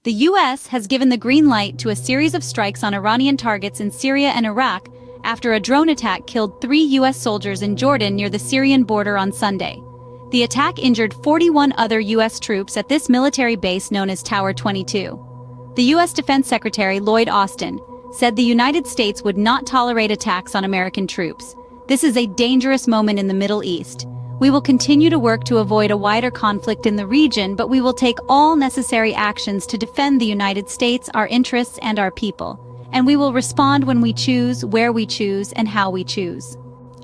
The U.S. has given the green light to a series of strikes on Iranian targets in Syria and Iraq after a drone attack killed 3 U.S. soldiers in Jordan near the Syrian border on Sunday. The attack injured 41 other U.S. troops at this military base known as Tower 22. The U.S. Defense Secretary Lloyd Austin said the United States would not tolerate attacks on American troops. This is a dangerous moment in the Middle East. We will continue to work to avoid a wider conflict in the region, but we will take all necessary actions to defend the United States, our interests, and our people. And we will respond when we choose, where we choose, and how we choose.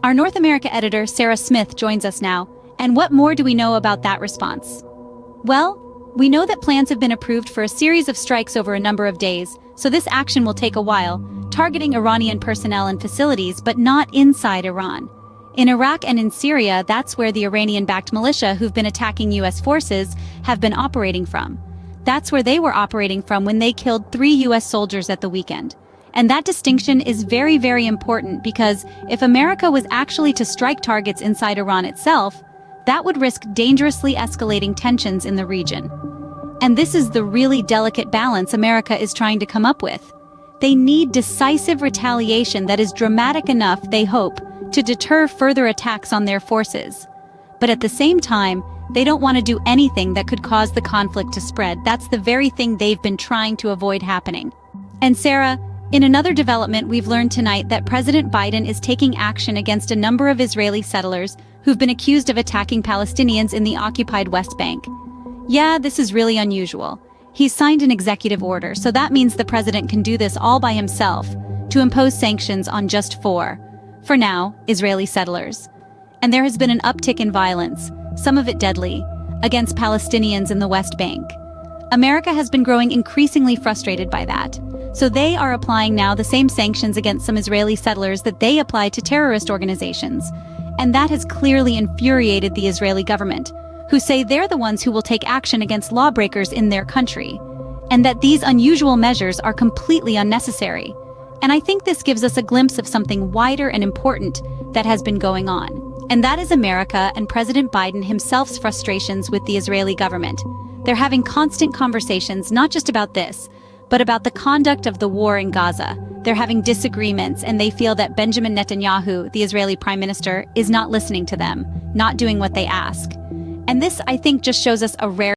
Our North America editor, Sarah Smith, joins us now. And what more do we know about that response? Well, we know that plans have been approved for a series of strikes over a number of days, so this action will take a while, targeting Iranian personnel and facilities, but not inside Iran. In Iraq and in Syria, that's where the Iranian-backed militia who've been attacking U.S. forces have been operating from. That's where they were operating from when they killed 3 U.S. soldiers at the weekend. And that distinction is very, very important because if America was actually to strike targets inside Iran itself, that would risk dangerously escalating tensions in the region. And this is the really delicate balance America is trying to come up with. They need decisive retaliation that is dramatic enough, they hope, to deter further attacks on their forces. But at the same time, they don't want to do anything that could cause the conflict to spread. That's the very thing they've been trying to avoid happening. And Sarah, in another development, we've learned tonight that President Biden is taking action against a number of Israeli settlers who've been accused of attacking Palestinians in the occupied West Bank. Yeah, this is really unusual. He's signed an executive order, so that means the president can do this all by himself to impose sanctions on just 4, for now, Israeli settlers. And there has been an uptick in violence, some of it deadly, against Palestinians in the West Bank. America has been growing increasingly frustrated by that, so they are applying now the same sanctions against some Israeli settlers that they apply to terrorist organizations. And that has clearly infuriated the Israeli government, who say they're the ones who will take action against lawbreakers in their country, and that these unusual measures are completely unnecessary. And I think this gives us a glimpse of something wider and important that has been going on. And that is America and President Biden himself's frustrations with the Israeli government. They're having constant conversations not just about this, but about the conduct of the war in Gaza. They're having disagreements, and they feel that Benjamin Netanyahu, the Israeli prime minister, is not listening to them, not doing what they ask. And this, I think, just shows us a rare